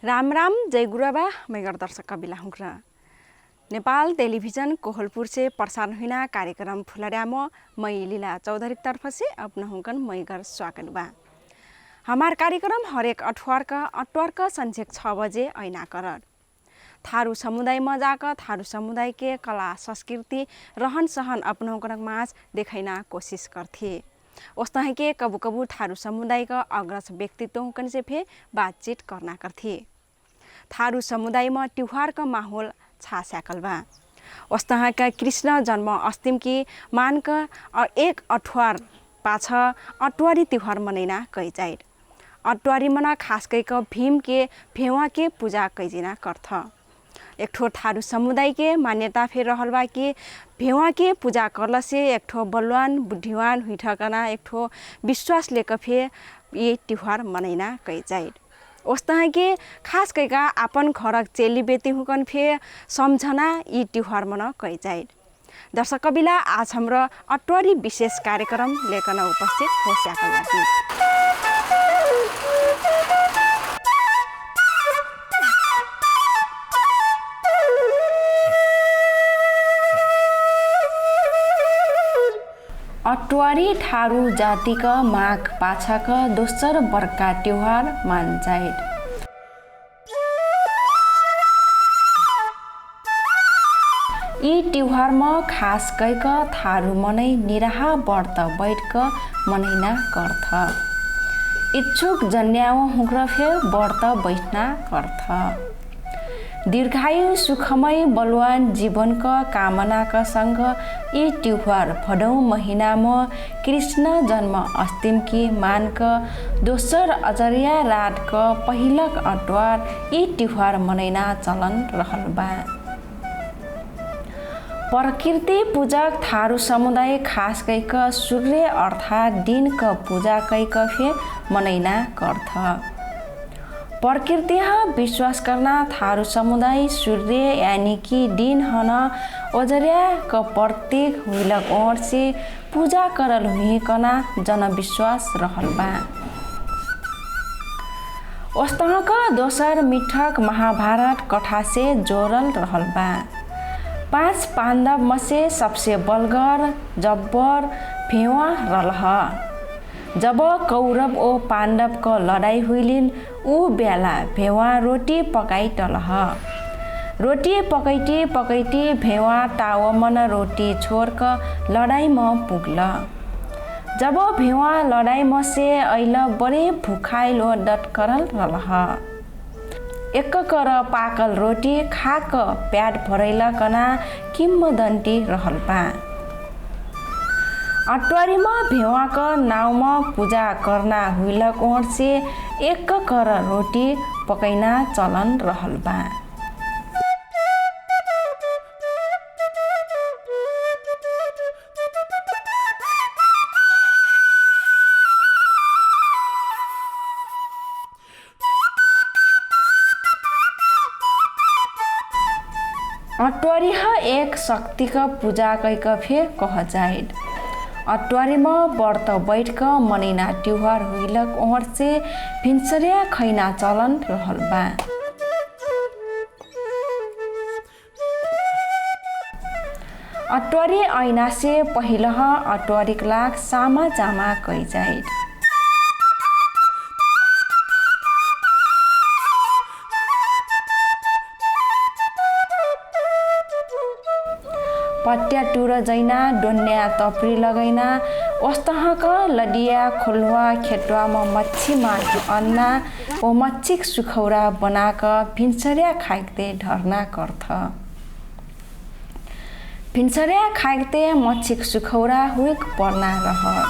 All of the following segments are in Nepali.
राम राम जय गुरुबा मैगर दर्शक कबिला हुँक्र नेपाल टेलीविजन कोहलपुर से प्रसारण हुना कार्यक्रम फुलड्याम मै लीला चौधरी तरफ से अपना हुकन मैगर स्वागत बा। हमार कार्यक्रम हरेक अठवार का संझेक 6 बजे ऐना करर थारू समुदाय में जाकर थारू समुदाय के कला संस्कृति रहन सहन अपना हुकन माझ देखैना कोशिश करथे। उस्तै के कबू कबू थारू समुदाय का अग्रज व्यक्तित्व हुकन से फे बातचीत करना करथे। थारू समुदाय में त्योहार का माहौल छा सैकल बा। उस्तै का कृष्ण जन्म अष्टमी की मान का और एक अठवार पाछा अटवारी त्योहार मनैना कही जाए। अटवारी मना खास कई का भीम के भेवा के पूजा कैजिना करथ। एक ठो थारू समुदाय के मान्यता फेर रहल बा कि भेवा के पूजा करला से एक ठो बलवान बुद्धिवान हुइठकना एक ठो विश्वास लेकर फे ये त्योहार मनैना कही जाए। उस्तै के खास कई का अपन घरक चेली बेटी हुकन फे समझना ये त्योहार मना कही जाए। दर्शक कबिला आज हाम्रो अटवारी विशेष कार्यक्रम लेकन उपस्थित हो सकल बाटी। अटवारी थारू जाति का माघ पाछा का दोस्रो बर्का त्योहार मान जाए। यी त्योहार में खास कई का थारू मनै निराहा व्रत बैठ का मनैना करथ। इच्छुक जन्याव हुक्र फे व्रत बैठना करथ। दीर्घायु सुखमय बलवान जीवन का कामना का संग ये त्योहार भदौ महीना में कृष्ण जन्म अष्टमी की मान का दोसर अजरिया रात का पहिलक अटवार ये त्योहार मनैना चलन रहल बा। प्रकृति पूजक थारू समुदाय खास कई का सूर्य अर्थात दिन का पूजा कई का फे मनैना करथ। प्रकृति विश्वास करना थारू समुदाय सूर्य यानी कि दिन हन ओजरिया का प्रतीक हुइलक और से पूजा करल हुई कना जनविश्वास रहल बा। उस्तह का दोसर मिठक महाभारत कथा से जोड़ल रहल बा। 5 पांडव में से सबसे बलगर जब्बर भेवा रलह। जब कौरव और पांडव का लड़ाई हुईलिन ऊ बेला भेवा रोटी पकाई टलह। रोटी पकैती भेवा टाव मन रोटी छोड़ कर लड़ाई में पुगल। जब भेवा लड़ाई में से अल बड़े भूखाइल और डट करल रलह। एक कर पाकल रोटी खाक प्याट भरैल कना किम्वदन्ती रहल बा। अटवारी में भेवा का नाव में पूजा करना हुइलक और से एक कर रोटी पकैना चलन रहल बा। अटवारी एक शक्ति का पूजा कई का फिर कह जाए। अटवारी में व्रत बैठ का मनैना त्योहार हुइलक और से भिन्सरिया खैना चलन रहल बा। अटवारी ऐना से पहिलह अटवारी लाख सामा जामा कही जाए। पट्या टुर जैना डोन्या तपरी लगैना वस्तह का लडिया खोलुआ खेटुआ में मच्छी मार अन्ना ओ मच्छी सुखौरा बनाकर भिन्सरिया खाइते ढरना करथ। भिन्सरिया खाइते मच्छी सुखौरा हुइक पर्ना रहल।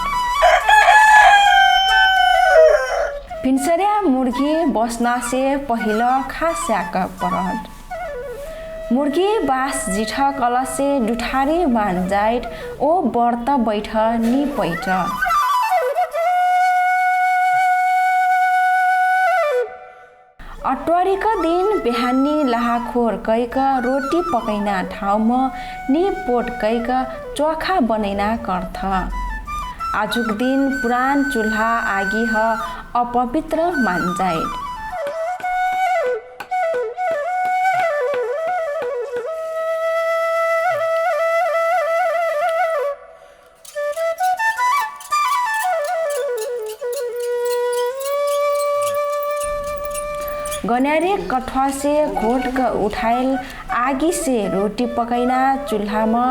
भिन्सरिया मुर्गी बसना से पहिल खास स्याक परद। मुर्गी बास जिठ कल से दुठारी मान जाइत ओ व्रत बैठ नि पैठ। अटवारी का दिन बिहानी लाहाखोर कैक रोटी पकैना ठाउँ में नि पोट कैक चोखा बनैना करथ। आजुक दिन पुरान चूल्हा आगी अपवित्र मान जाए। गन्यारे कठवा से घोट क उठाइल आगी से रोटी पकैना चूल्हामा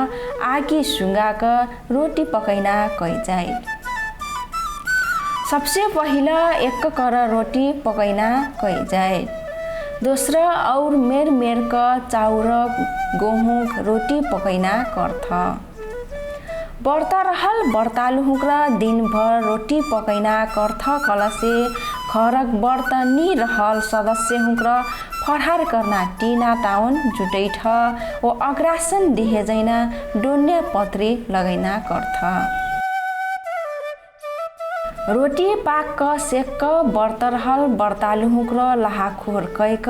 आगी सुंगा क रोटी पकैना कही जाए। सबसे पहिला एक कर रोटी पकैना कही जाए। दोस्रो और मेर मेर क चाउर गेहूँ रोटी पकैना कर्थ। बर्ता रहल बर्तालु हुक्र दिनभर रोटी पकैना कर्थ कलसे खरक बर्ता नी रहल सदस्य हुक्र फरहार करना टीना टाउन जुटैठ ओ अग्रासन दिहे जैना डोन्या पत्री लगैना कर्थ। रोटी पाक क सेक क बर्त रहल बर्तालु हुक्र लहाखोर कैक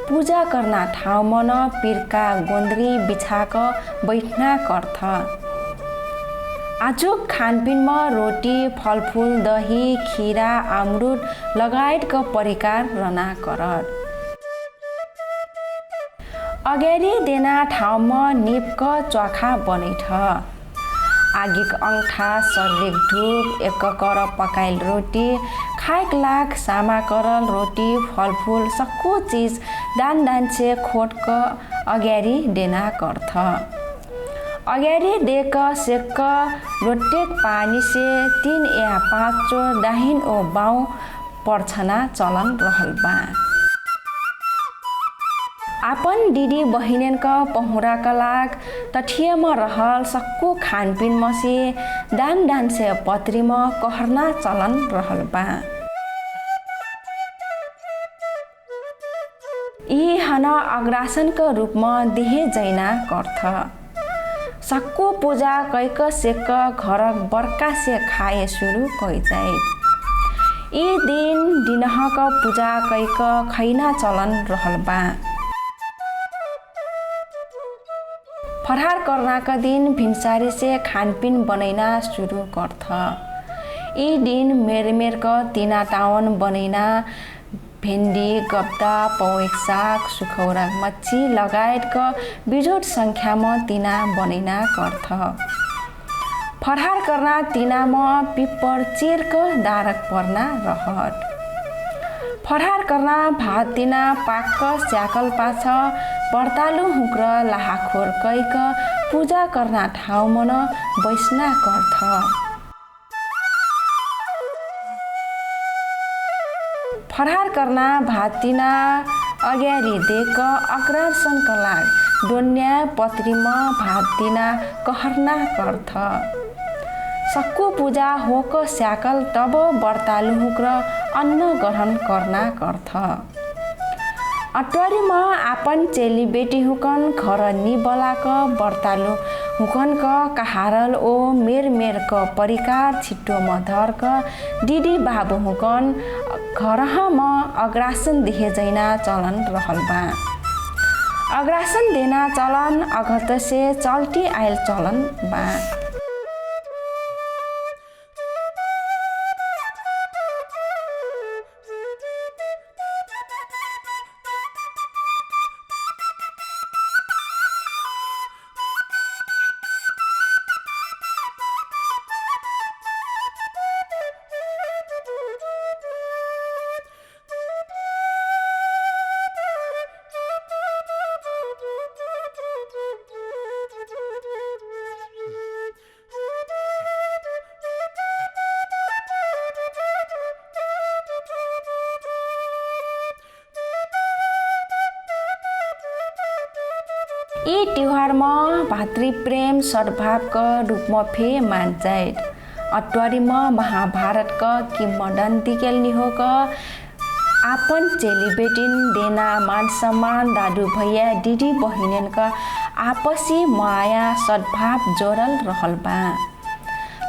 पूजा करना ठाउँ मन पिर्का गोन्द्री बिछाक बैठना कर्थ। आजो खानपिनमा रोटी फलफूल दही खीरा अमरुद लगायत क परिकार रना करत। अगाडि देना ठाउँमा निपक चोखा बनैठ। आगिक अंगठा सर्लिक धूप एक कर पकाइल रोटी खाइक लाख सामा करल रोटी फलफूल सक्को चीज दान दान से खोट क अगाडि देना कर्थ। अगाडि देक सेक लोटेक पानी से 3 या 5 चो दाहिन ओ बाउ पर्छना चलन रहल बा। आपन दिदी बहिनेन का पहुरा का लाग तठियामा रहल सक्को खानपिन मसे दान दान से पत्रीमा कहरना चलन रहल बा। यी हना अग्रासन का रूपमा दिहे जैना कर्थ। सक्को पूजा कैक सेक घर बर्का से खाए शुरू कई जाए। यी दिन दिनह का पूजा कैक खैना चलन रहल बा। फरहार करना का दिन भिनसारी से खानपिन बनैना शुरू कर्थ। यी दिन मेर मेर का तीना टाउन बनैना भेन्डी गब्दा पौक साग सुखौरा मच्छी लगायत का बिजोट संख्यामा तीना बनैना कर्थ। फरहार करना तीनामा पिपर चिरक दारक पर्ना रहत। फरहार करना भात तीना पाक स्याकल पाछ बर्तालु हुक्र लाहाखोर कैक पूजा करना ठाउँ मन बैसना कर्थ। फरहार करना भातिना अगाडि देक अग्रासन का लाग डोन्या पत्रीमा भातिना कहरना कर्थ। सक्को पूजा होक स्याकल तब बर्तालु हुक्र अन्न ग्रहण करना कर्थ। अटवारीमा आपन चेली बेटी हुकन घर नि बलाक बर्तालु हुकन क कहारल ओ मेर मेर क परिकार छिट्टो मधर क दिदी बाबु हुकन घरहमा अग्रासन दिहे जैना चलन रहल बा। अग्रासन देना चलन अगत से चल्टी आयल चलन बा। यी त्योहारमा भातृप्रेम सद्भावका रूपमा फे मान्छे। अटवारीमा महाभारत का किंवदंती केल्नी हो का आपन चेली बेटिन देना मान सम्मान दादू भैया दीदी बहिनन का आपसी माया सद्भाव जोड़ल रहल बा।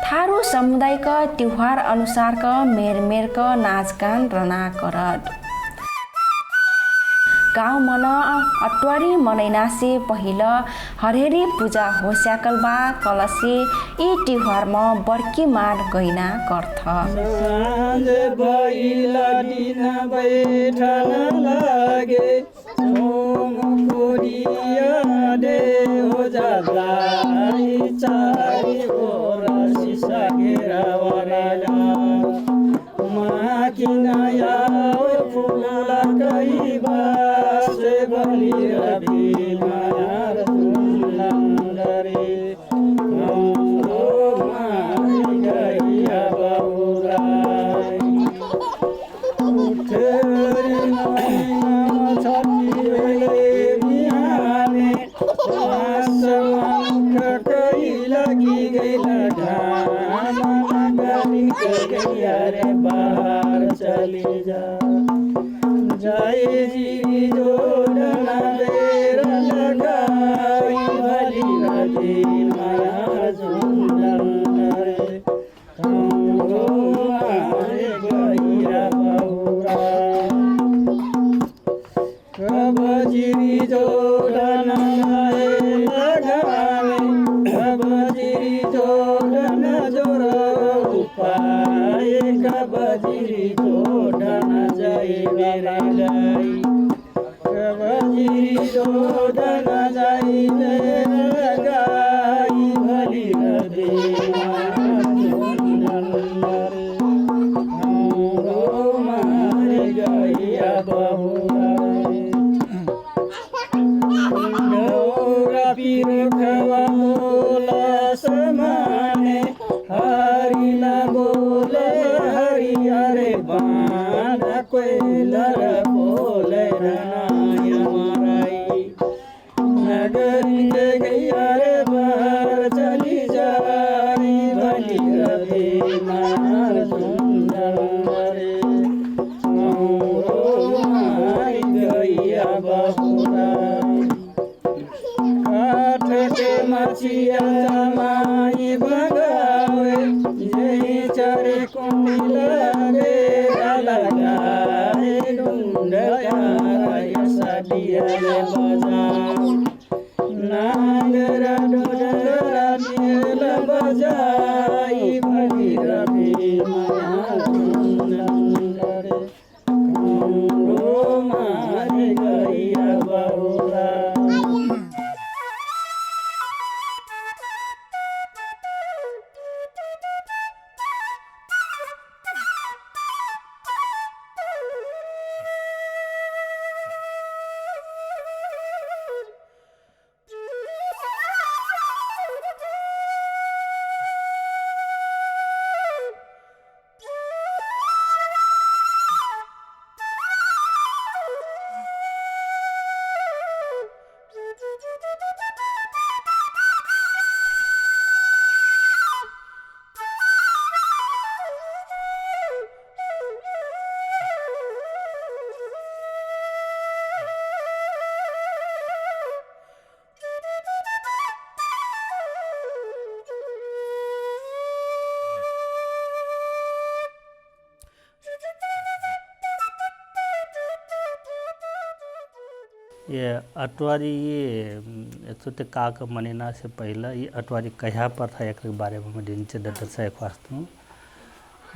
थारू समुदाय का त्योहार अनुसार का मेर मेर का नाच गान रना करत। गाउँ मन अटवारी मनैना से पहिला हरेरी पूजा हो स्याकल बा कलसी यी त्योहारमा बर्की मार गइना कर्थ। साँझ भइला दिन बैठन लागे खोरिया दे हो जालाई चारी ओर सिसा घेरावला माकिना या फुला कई भली रवि माया सुन्दरे मारे गैया बहुराई उठेरी नैना छठी बेले बिहाने आसमान खटै लगी गैला ढामा गरी के गैया रे बाहर चली जा जय जी जोड़ना बेर लगाई भली रवि माया सुन्दर हमरो मारे गैया बहुराई कबजी जोड़ना लगावे कबजी जोड़ना जोर उपाय कबजी जोड़ना जय मेरे गाई कबजी जोड़ना जय मेरे गाई भली रवि हमरो मारे गैया बहुराई नौरा पीर खवा बोला समाने हरिला बोले हरि हरे बाण कोयलर बोले रनाय मराई नगरी के गैया रे बाहर चली जाई भली रवि माया सुन्दर हमरो मारी गैया बहुराई काठ के मछिया जमाई भगावे जय चरे कुंडल रे लगाए डुंडया सडिया रे बजा नागरा डोरा दिल बजाई भली रवि माया सुन्दर हमरो मारे गैया बहुराई ये अटवारी ये तो का मनीना से पहला ये अटवारी कहाँ पर था एक बारे में नीचे डर से एक वास्तु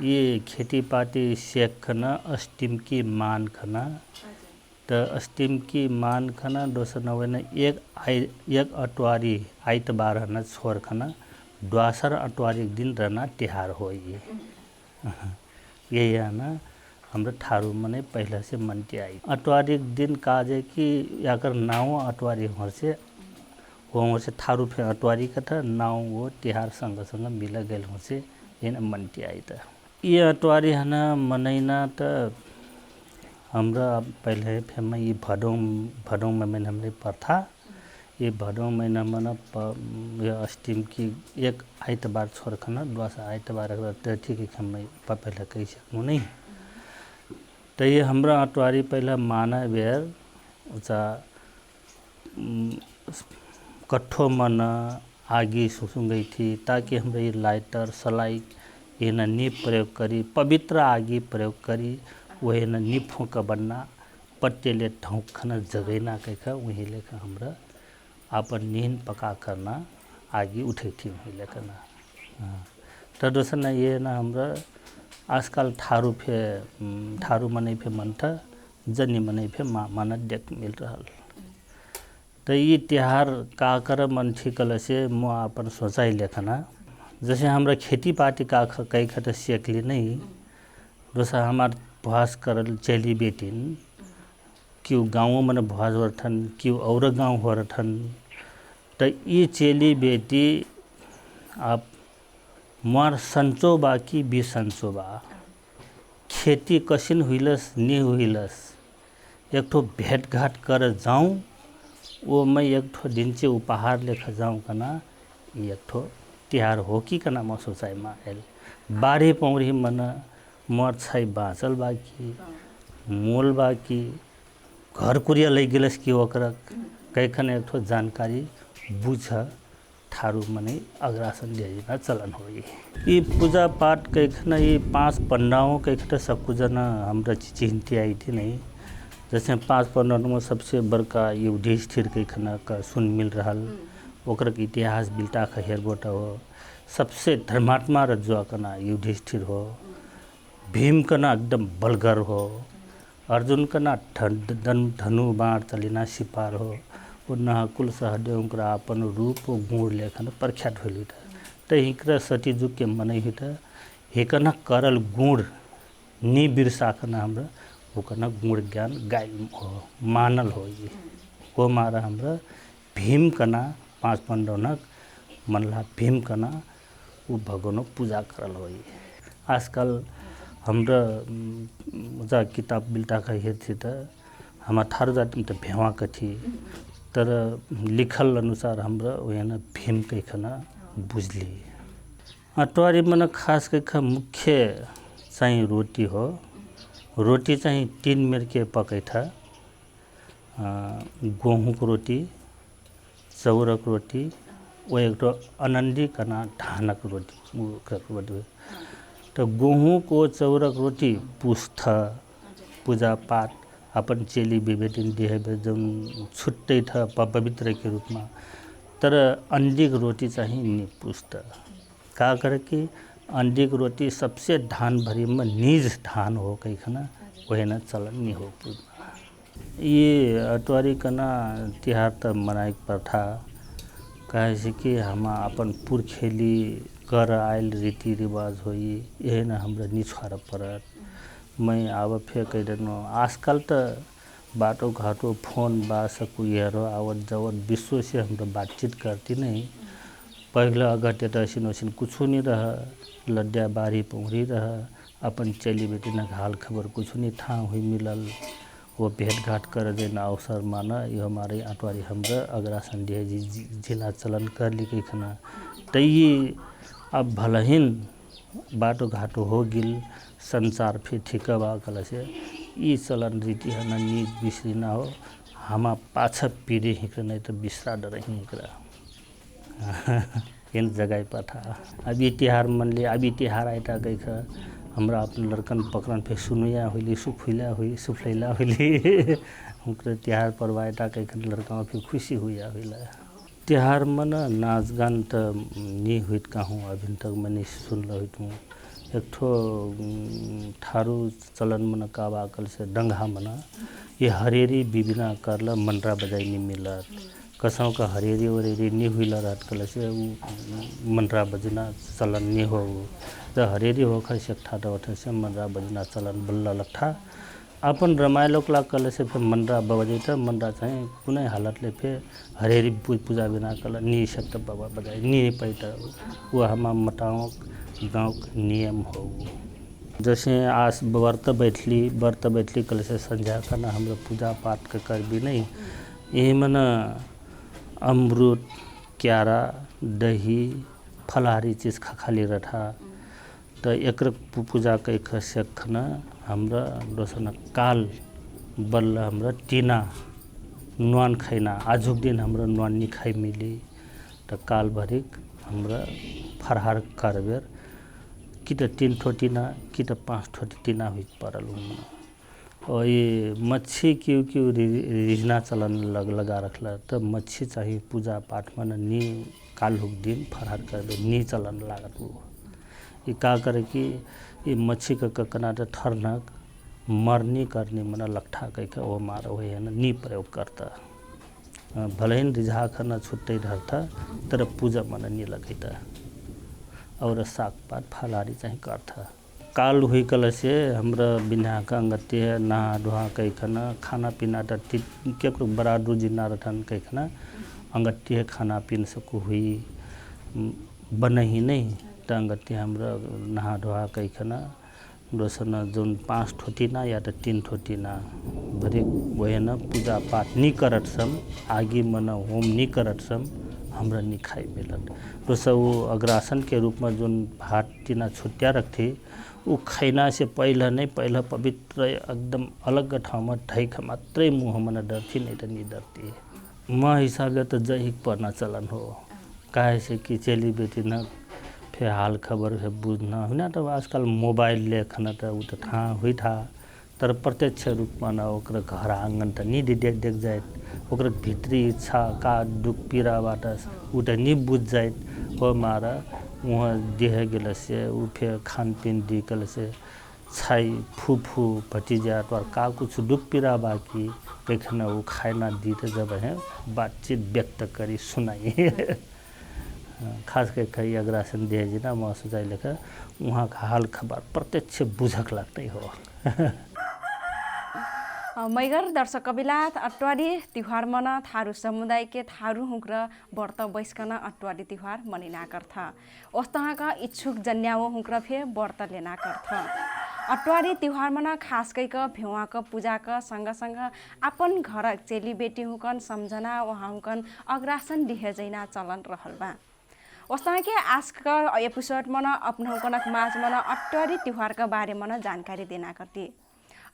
ये खेती पाती शेख खना अस्टिम की मान खना तो अस्टिम की मान खना 290 एक अटवारी आइतबार हना छोर खना द्वासर अटवारी दिन रहना तिहार हो ये है ना हाम्रो ठारू मने पहला से मनती आई अटवारी दिन काजे कि याकर नाव अटवारी हो से थारू फे अटवारी का था नाव वो तिहार संग संग मिला गए हो से ये न मनती आई था ये अटवारी है ना मनैना तो हमरा पहले फेमा ये भदों में मैंने हमने प्रथा ये भदों महीना मन अस्टिम की एक आइतबार छोड़ खना द्वासा आइतबार ठीक है हम पहले कही सकूँ नहीं तो ये हमरा अटवारी पहला माना बेर उचा कट्ठो मन आगी सुसुं गई थी ताकि हम ये लाइटर सलाई ये न नीप प्रयोग करी पवित्र आगी प्रयोग करी वही न नीप फूक बनना पट्टेले ढौक खना जगैना कह वही लेकर हमरा अपन नींद पका करना आगे उठे थी वही लेकर ना तो दोस्तन ये ना हमरा आजकल ठारू मनै फे मन था जनी मनै फे माना देख मिल रहा तो ये तिहार का कर मन ठिकल से म अपन सोचाई लेखना जैसे हमरा खेती पाती का कई खत सीखली नहीं दोसा हमार भास करल चली बेटिन क्यों गाँव मन भुआज होरठन क्यों और गाँव होरठन त ये चेली बेटी आप मार संचो बा कि बिसंचो बा खेती कसिन हुइलस नहीं हुइलस एक ठो भेंट घाट कर जाऊं वो मैं एक ठो दिन से उपहार लेकर जाऊं कना एक ठो तिहार हो कि कना म सोचाइ मा आयल बारे पौरी मन मर छाई बाँचल बाकी मोल बाकी घर कुरिया लग गेलस कि ओकरा कैखन एक ठो जानकारी बुझ थारू मने अग्रासन दिया चलन हो ये पूजा पाठ कैखन ये 5 पंडाओं कैखन सबको जना हमरा चिंती आई थी नहीं जैसे 5 पंडाओं में सबसे बड़का युधिष्ठिर कैखन का सुन मिल रहा ओकर के इतिहास बिल्टा हेरबोटा हो सबसे धर्मात्मा रजुआ कना युधिष्ठिर हो भीम कना एकदम बलगर हो अर्जुन कना धनु बाण चलिना सिपार हो वो नहकुल सहदेव उनका अपन रूप और गुण लेखन प्रख्यात होली त हिकरा सतीजुग के मन ही त हेकना करल गुण नि बिरसाकना हमरा ओकना गुण ज्ञान गाय हो मानल हो ये वो मारा हमरा भीम कना 5 पंडौनक मनला भीम कना वो भगवान पूजा करल हो ये आजकल हमरा जा किताब बिल्टा का हे थी त हम थारू जाति त भेवा कथी तर लिखल अनुसार हमरा ओहना भीम कैखना बुझली अटवारी मन खास कैख मुख्य चाहिँ रोटी हो रोटी चाहिँ 3 मेर के पकैठा गेहूँ को रोटी चौरक रोटी वो एक तो अनंदी कना धानक रोटी तो गेहूँ को चौरक रोटी पुस्थ पूजा पाठ अपन चेली विभेदिन देह जौन छुट्टै था पवित्र के रूप में तर अंडी की रोटी चाहिए नहीं पुस्त का करे कि अंडी की रोटी सबसे धान भरी में निज धान हो कहीं खाना वही ना चलन नहीं हो ये अटवारी कना तिहार त मनाई प्रथा कहे से कि हम अपन पुरखेली कर आयल रीति रिवाज हो यही ना हमरा निछार परत मैं आव फे कह देनो आजकल तो बाटो घाटो फोन बा सकू हेरो आवत जावत विश्व से हम बातचीत करती नहीं पहले अगर टेटसिन वसिन कुछ नहीं रहा लड्डा बारी पौरी रहा अपन चली बेटी न हाल खबर कुछ नहीं था हुई मिलल वो भेंट घाट कर देना अवसर माना ये हमारे आटवारी हमरा अगरा संध्या जिला चलन कर ली खाना तई अब भलहीन बाटो घाटो हो गिल संसार फिर ठीक बा कल से ये चलन रीति है ना नी बिसरी ना हो हम पाछा पीढ़ी हिक नहीं तो बिसरा डर हिकरा इन जगह पथा अभी तिहार मन ले अभी तिहार आइटा गई हमरा अपन लड़कन पकड़न फिर सुनुया होली सुफैला हुई सुफलैला होली उनके तिहार परवाइटा कहीं लड़का फिर खुशी हुआ होला तिहार मन नाच गान तो नहीं हुई कहूँ अभी तक मैंने सुन रही हूँ एक ठो थारू चलन मन का बाकल से डंगा मना ये हरेरी बिबिना करला मनरा बजाई नहीं मिलत कसों का हरेरी वरेरी नहीं हुईला रात कल से मनरा बजना चलन नहीं हो जब हरेरी हो खर से ठा से मनरा बजना चलन बल्ला लट्ठा अपन रमाइलो कला कल से फिर मनरा बजाई मनरा चाहे कुनै हालत ले फिर हरेरी पूजा बिना कल नी सकता बाबा बजाई नी पैता वो हम मटाओ गाँव नियम हो जैसे आज व्रत बैठली कल से संध्या करना हम पूजा पाठ कर भी नहीं यही मन अमृत क्यारा दही फलाहारी चीज़ खाली रहा तो एक पूजा कैख सेखना हमरा दोसना काल बल्ल हमरा टीना नुआन खाइना आजुक दिन हमरा नुआन नहीं खाई मिली तो काल भरिक हमरा फरहार करबेर कि तो 3 ठो टीना कि तो 5 ठो टीना हुई पड़ल और ये मच्छी क्यों रिजना चलन लगा रखला तो मच्छी चाहिए पूजा पाठ में नी काल हुक दिन फरहार कर नी चलन लागत वो ये का करे कि ये मच्छी का ककना ठरनक मरनी करनी मना लट्ठा कह वो मार वही है ना नी प्रयोग करता भले ही रिझा खाना छुट्टे रहता तर पूजा मन नहीं लगता और साग पात फलारी चाहिए करता काल हुई कल से हमरा बिना का अंगती है नहा धोहा कई खना खाना पीना टट्टी के बड़ा रोजी ना रठन कई खना अंगती है खाना पीन सको हुई बन ही नहीं त अंगती हमरा नहा धोहा कई खना दोसन जोन 5 ठोटीना या त 3 ठोटीना भरे वह न पूजा पाठ नहीं करत सम आगे मन होम नहीं करत सम हमरा नहीं खाई मिलत दोसर वो अग्रासन के रूप में जोन भात टीना छुट्टिया रखती वो खैना से पहले पवित्र एकदम अलग ठाउँ में ढैक मात्रै मुँह मन डरती नहीं तो नहीं डरती म हिसाबले तो जहिक पर्ना चलन हो काहे से कि चेली बेटी न फिर हाल खबर है बुझना होइन त आजकल मोबाइल लेखन त उ त था हुई था तर प्रत्यक्ष रूपमा न ओकरा घर आँगन त नि देख जाइत ओकरा भित्री इच्छा का दुख पीड़ाबाट उ त नि बुझ जाइत हो मारा वहाँ देह गेल से उ फिर खान पीन दी कल से छाई फूफू भतीजा तो का कुछ दुख पीड़ा बाकी देखना वो खाना दी तो जब है बातचीत व्यक्त करी सुनाई खास कर कई अग्रासन दे जिना म सोचाइ लेखा वहाँ का हाल खबर प्रत्यक्ष बुझक लगते हो मैगर दर्शक कबिलात अट्वारी तिहार मन थारू समुदाय के थारू हुक्र व्रत बैसकन अट्वारी तिहार मनिना कर्थ ओस्तहाँ का इच्छुक जन्याओ हुक्र फे व्रत लेना कर्थ अट्वारी तिहार मन खास कैक भेवा क पूजा क संग संग अपन घर चेली बेटी हुकन समझना वहाँ हुकन अग्रासन दिहे जैना चलन रहल बा ओस्तहाँ के आज का एपिसोड मन अपन हुकनक माज मन अट्वारी तिहार का बारे मन जानकारी देना करती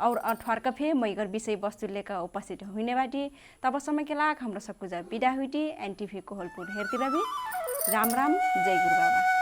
और अठवार का फे मैगर विषय वस्तु लेकर उपस्थित हुने बाटी तब समय के लाख हाम्रो सबको विदा हुई एनटीवी कोहलपुर हेरती रवि राम राम जय गुरु बाबा।